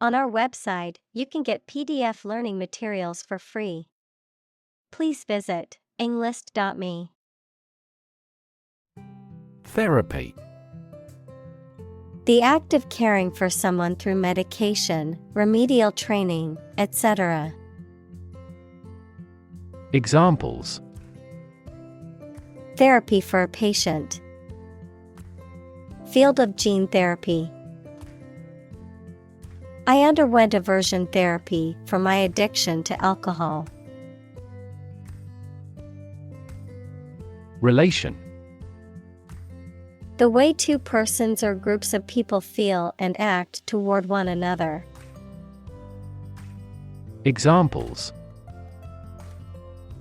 On our website, you can get PDF learning materials for free. Please visit englist.me. Therapy. The act of caring for someone through medication, remedial training, etc. Examples: Therapy for a patient. Field of gene therapy. I underwent aversion therapy for my addiction to alcohol. Relation. The way two persons or groups of people feel and act toward one another. Examples: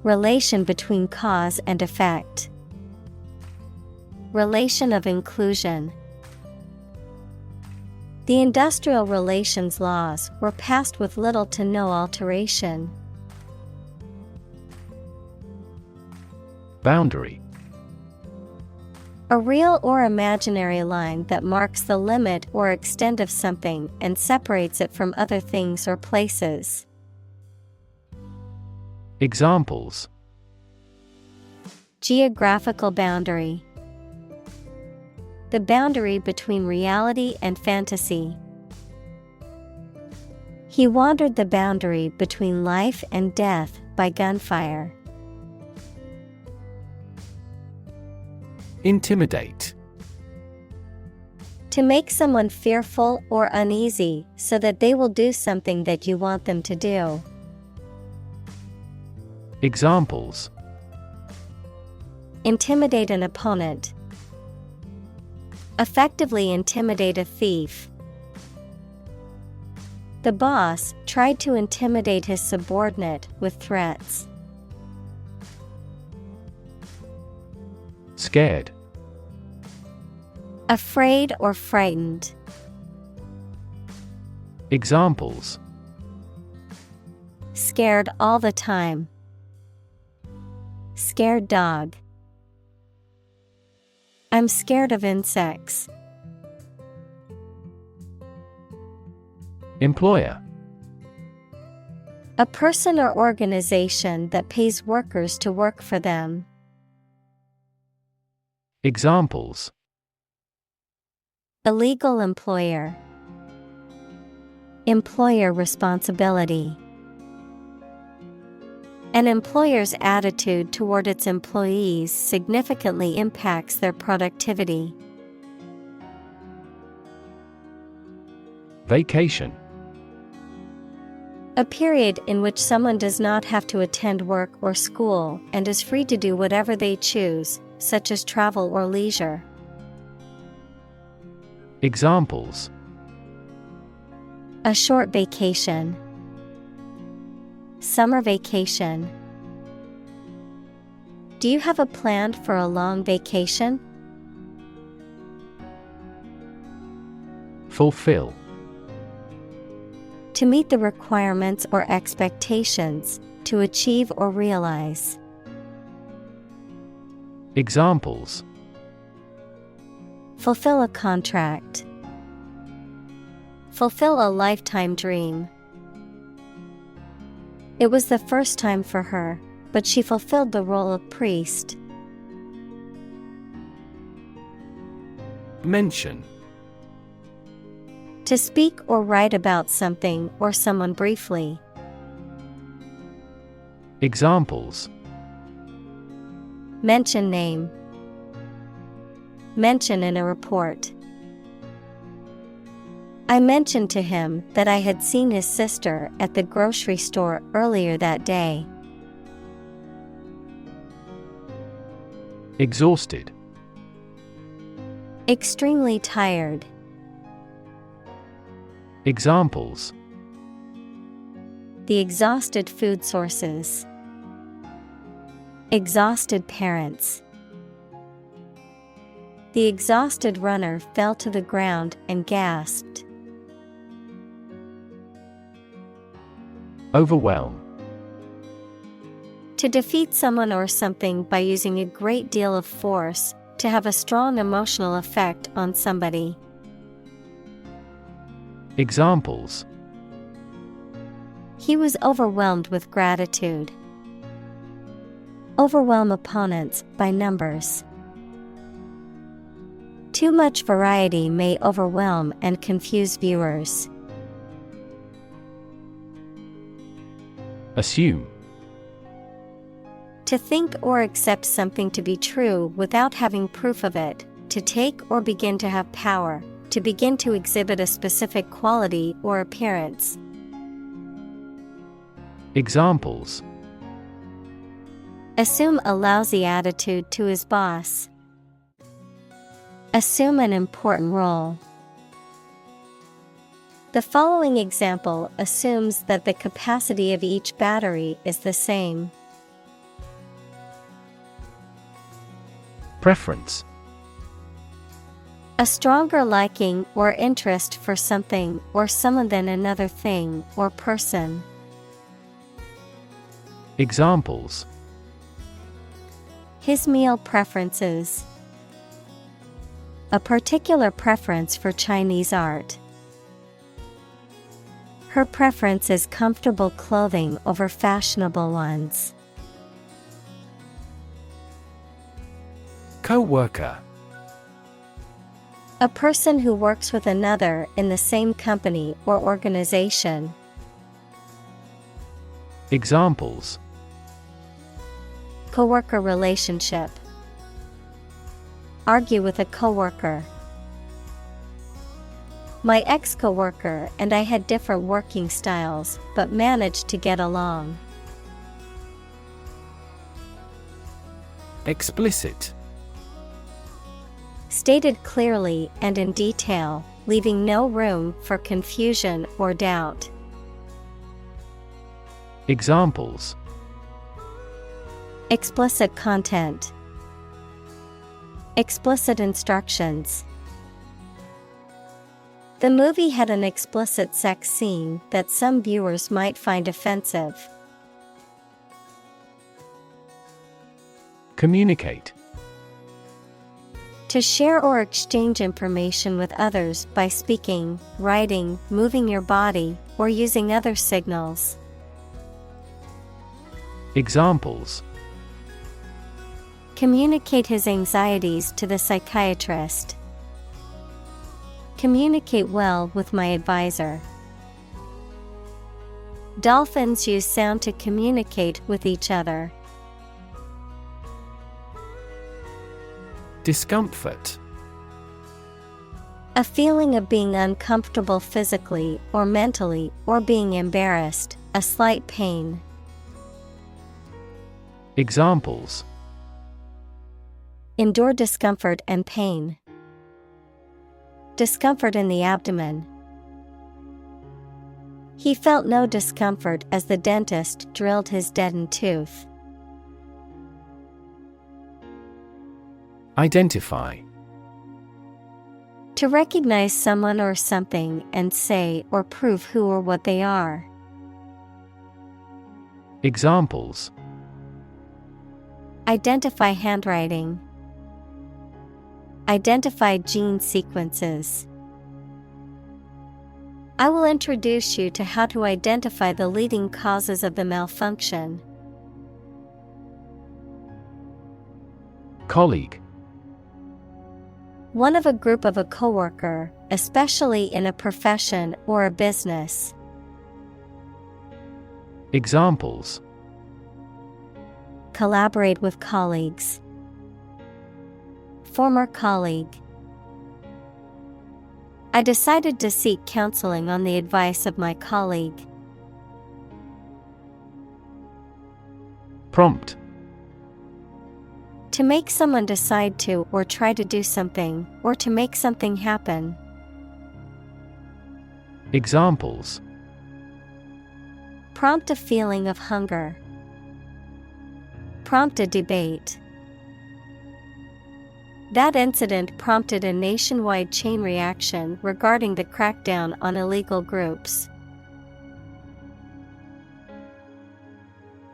Relation between cause and effect. Relation of inclusion. The industrial relations laws were passed with little to no alteration. Boundary. A real or imaginary line that marks the limit or extent of something and separates it from other things or places. Examples: Geographical boundary. The boundary between reality and fantasy. He wandered the boundary between life and death by gunfire. Intimidate. To make someone fearful or uneasy so that they will do something that you want them to do. Examples: Intimidate an opponent. Effectively intimidate a thief. The boss tried to intimidate his subordinate with threats. Scared. Afraid or frightened. Examples: Scared all the time. Scared dog. I'm scared of insects. Employer. A person or organization that pays workers to work for them. Examples: Illegal employer. Employer responsibility. An employer's attitude toward its employees significantly impacts their productivity. Vacation. A period in which someone does not have to attend work or school and is free to do whatever they choose, such as travel or leisure. Examples: A short vacation. Summer vacation. Do you have a plan for a long vacation? Fulfill. To meet the requirements or expectations, to achieve or realize. Examples: Fulfill a contract. Fulfill a lifetime dream. It was the first time for her, but she fulfilled the role of priest. Mention. To speak or write about something or someone briefly. Examples: Mention name. Mention in a report. I mentioned to him that I had seen his sister at the grocery store earlier that day. Exhausted. Extremely tired. Examples: The exhausted food sources. Exhausted parents. The exhausted runner fell to the ground and gasped. Overwhelm. To defeat someone or something by using a great deal of force, to have a strong emotional effect on somebody. Examples: He was overwhelmed with gratitude. Overwhelm opponents by numbers. Too much variety may overwhelm and confuse viewers. Assume. To think or accept something to be true without having proof of it, to take or begin to have power, to begin to exhibit a specific quality or appearance. Examples. Assume a lousy attitude to his boss. Assume an important role. The following example assumes that the capacity of each battery is the same. Preference. A stronger liking or interest for something or someone than another thing or person. Examples. His meal preferences. A particular preference for Chinese art. Her preference is comfortable clothing over fashionable ones. Co-worker. A person who works with another in the same company or organization. Examples. Coworker relationship. Argue with a coworker. My ex-coworker and I had different working styles, but managed to get along. Explicit. Stated clearly and in detail, leaving no room for confusion or doubt. Examples. Explicit content. Explicit instructions. The movie had an explicit sex scene that some viewers might find offensive. Communicate. To share or exchange information with others by speaking, writing, moving your body, or using other signals. Examples. Communicate his anxieties to the psychiatrist. Communicate well with my advisor. Dolphins use sound to communicate with each other. Discomfort. A feeling of being uncomfortable physically or mentally or being embarrassed, a slight pain. Examples. Endure discomfort and pain. Discomfort in the abdomen. He felt no discomfort as the dentist drilled his deadened tooth. Identify. To recognize someone or something and say or prove who or what they are. Examples. Identify handwriting. Identify gene sequences. I will introduce you to how to identify the leading causes of the malfunction. Colleague. One of a group of a coworker, especially in a profession or a business. Examples. Collaborate with colleagues. Former colleague. I decided to seek counseling on the advice of my colleague. Prompt. To make someone decide to or try to do something, or to make something happen. Examples. Prompt a feeling of hunger. Prompt a debate. That incident prompted a nationwide chain reaction regarding the crackdown on illegal groups.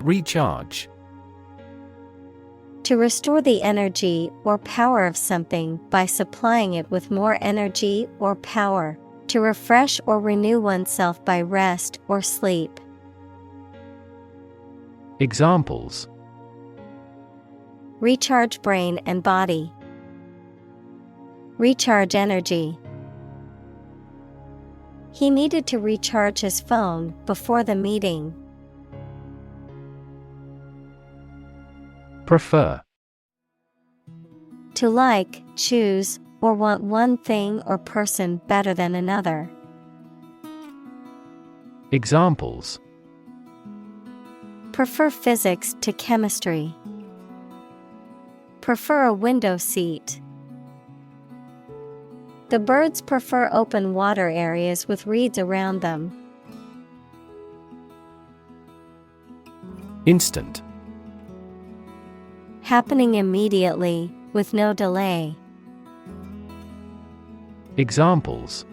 Recharge. To restore the energy or power of something by supplying it with more energy or power. To refresh or renew oneself by rest or sleep. Examples: recharge brain and body, recharge energy. He needed to recharge his phone before the meeting. Prefer. To like, choose, or want one thing or person better than another. Examples: prefer physics to chemistry, prefer a window seat. The birds prefer open water areas with reeds around them. Instant. Happening immediately, with no delay. Examples: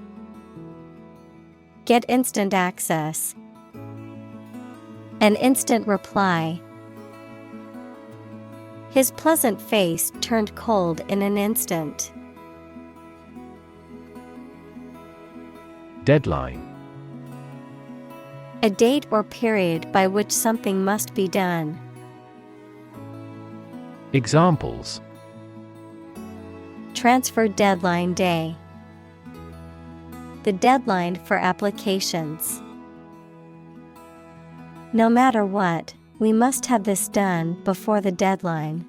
get instant access, an instant reply. His pleasant face turned cold in an instant. Deadline. A date or period by which something must be done. Examples: transfer deadline day, the deadline for applications. No matter what, we must have this done before the deadline.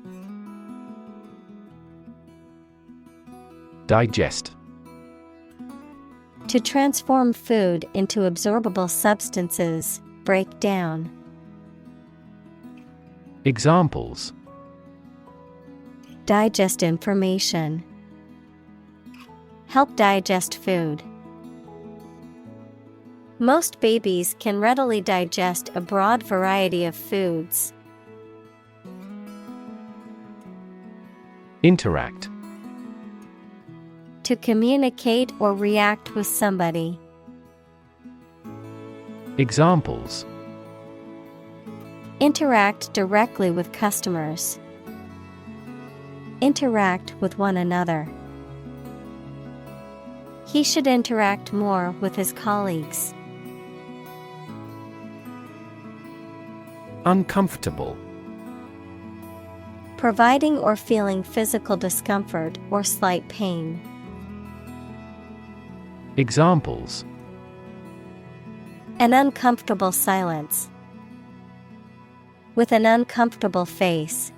Digest. To transform food into absorbable substances, break down. Examples: digest information, help digest food. Most babies can readily digest a broad variety of foods. Interact. To communicate or react with somebody. Examples: interact directly with customers, interact with one another. He should interact more with his colleagues. Uncomfortable. Providing or feeling physical discomfort or slight pain. Examples: an uncomfortable silence, with an uncomfortable face.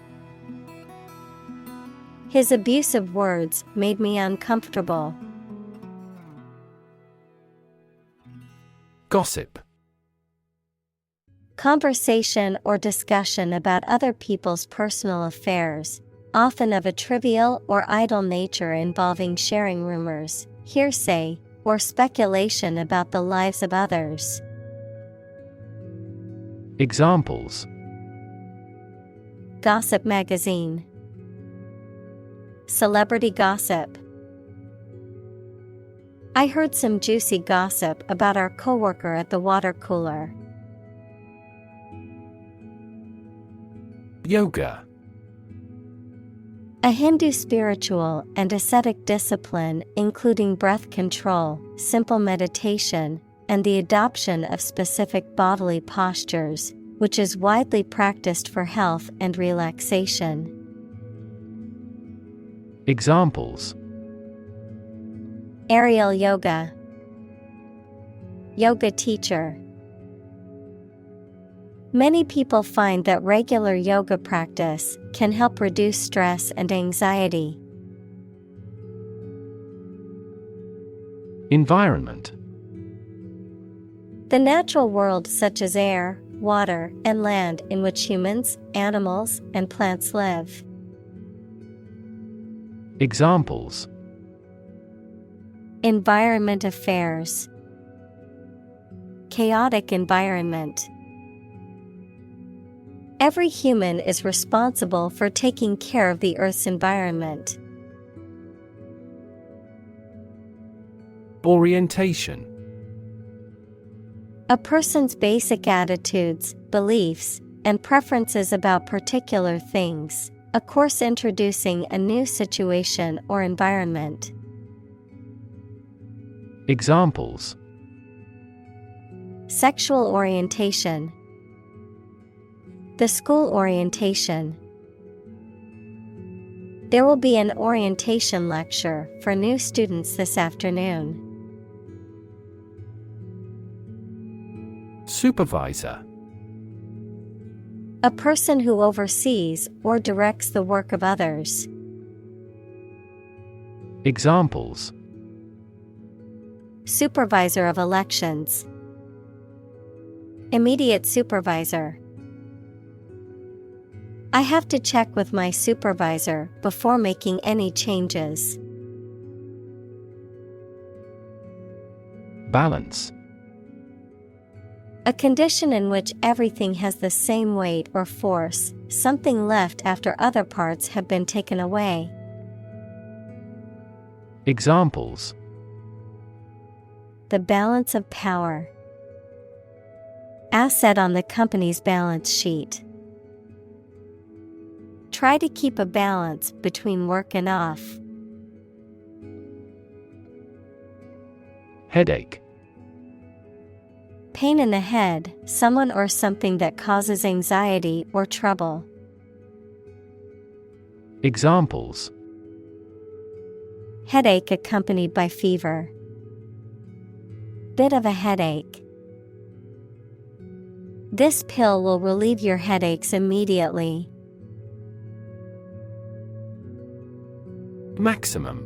His abusive words made me uncomfortable. Gossip. Conversation or discussion about other people's personal affairs, often of a trivial or idle nature involving sharing rumors, hearsay, or speculation about the lives of others. Examples: gossip magazine, celebrity gossip. I heard some juicy gossip about our coworker at the water cooler. Yoga. A Hindu spiritual and ascetic discipline including breath control, simple meditation, and the adoption of specific bodily postures, which is widely practiced for health and relaxation. Examples: aerial yoga, yoga teacher. Many people find that regular yoga practice can help reduce stress and anxiety. Environment. The natural world such as air, water, and land in which humans, animals, and plants live. Examples: environment affairs, chaotic environment. Every human is responsible for taking care of the Earth's environment. Orientation. A person's basic attitudes, beliefs, and preferences about particular things, a course introducing a new situation or environment. Examples: sexual orientation, The school orientation. There will be an orientation lecture for new students this afternoon. Supervisor. A person who oversees or directs the work of others. Examples: Supervisor of elections. Immediate supervisor. I have to check with my supervisor before making any changes. Balance. A condition in which everything has the same weight or force, something left after other parts have been taken away. Examples: The balance of power. Asset on the company's balance sheet. Try to keep a balance between work and off. Headache. Pain in the head, someone or something that causes anxiety or trouble. Examples: Headache accompanied by fever. Bit of a headache. This pill will relieve your headaches immediately. Maximum.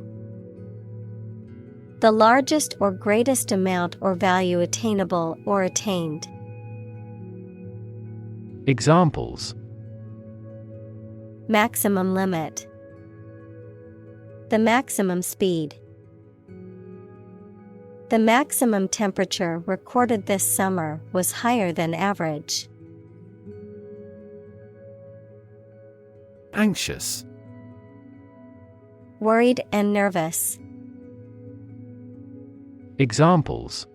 The largest or greatest amount or value attainable or attained. Examples: Maximum limit. The maximum speed. The maximum temperature recorded this summer was higher than average. Anxious. Worried and nervous. Examples: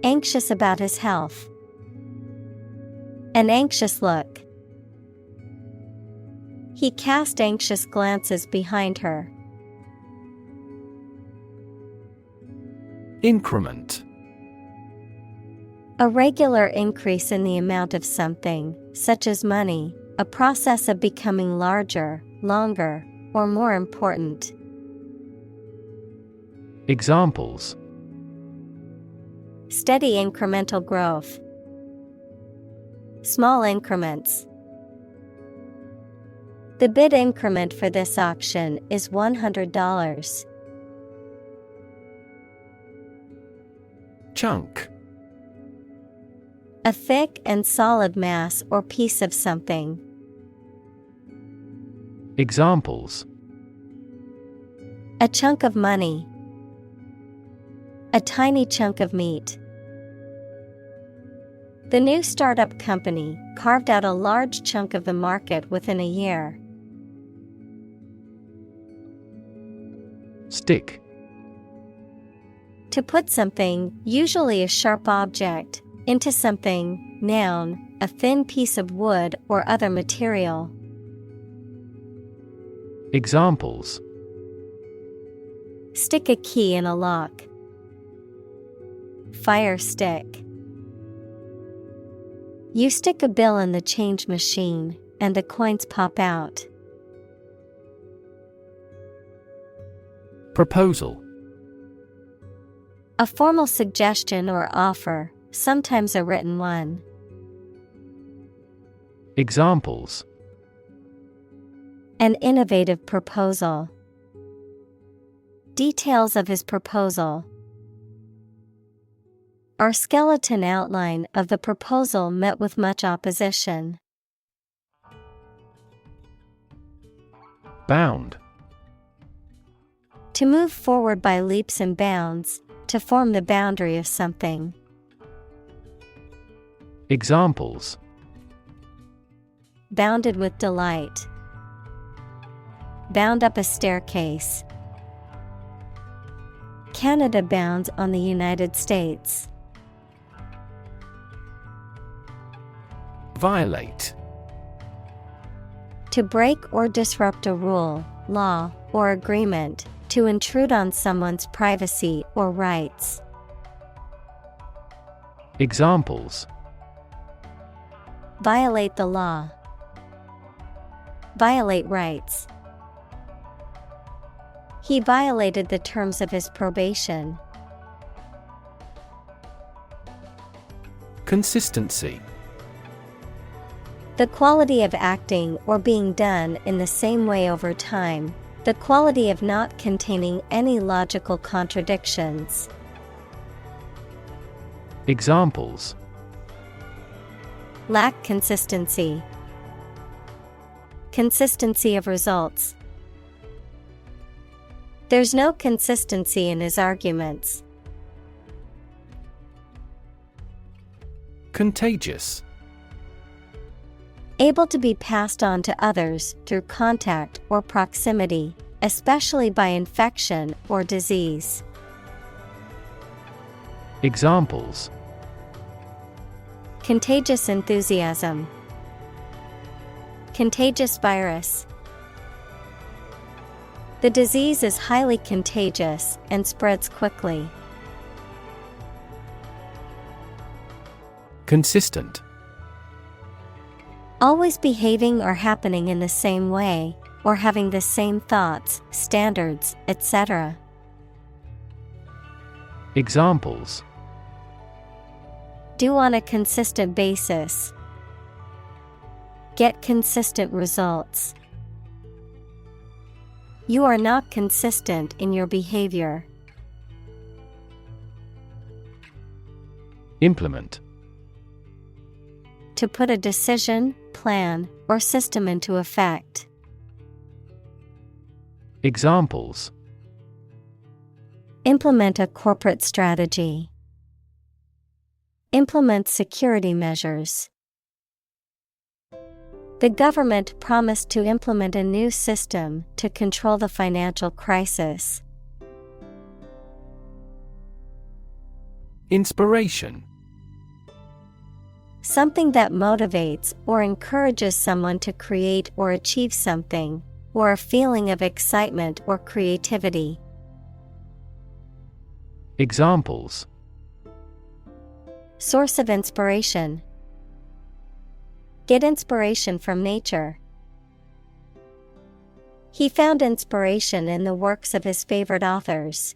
Anxious about his health. An anxious look. He cast anxious glances behind her. Increment. A regular increase in the amount of something, such as money, a process of becoming larger, longer, or more important. Examples: Steady incremental growth. Small increments. The bid increment for this auction is $100. Chunk. A thick and solid mass or piece of something. Examples: A chunk of money. A tiny chunk of meat. The new startup company carved out a large chunk of the market within a year. Stick. To put something, usually a sharp object, into something, noun, a thin piece of wood or other material. Examples: Stick a key in a lock. Fire stick. You stick a bill in the change machine, and the coins pop out. Proposal. A formal suggestion or offer, sometimes a written one. Examples: An innovative proposal. Details of his proposal. Our skeleton outline of the proposal met with much opposition. Bound. To move forward by leaps and bounds, to form the boundary of something. Examples: Bounded with delight. Bound up a staircase. Canada bounds on the United States. Violate. To break or disrupt a rule, law, or agreement, to intrude on someone's privacy or rights. Examples: Violate the law. Violate rights. He violated the terms of his probation. Consistency. The quality of acting or being done in the same way over time. The quality of not containing any logical contradictions. Examples: Lack consistency. Consistency of results. There's no consistency in his arguments. Contagious. Able to be passed on to others through contact or proximity, especially by infection or disease. Examples: Contagious enthusiasm. Contagious virus. The disease is highly contagious and spreads quickly. Consistent. Always behaving or happening in the same way, or having the same thoughts, standards, etc. Examples: Do on a consistent basis. Get consistent results. You are not consistent in your behavior. Implement. To put a decision, plan, or system into effect. Examples: Implement a corporate strategy. Implement security measures. The government promised to implement a new system to control the financial crisis. Inspiration. Something that motivates or encourages someone to create or achieve something, or a feeling of excitement or creativity. Examples: Source of inspiration. Get inspiration from nature. He found inspiration in the works of his favorite authors.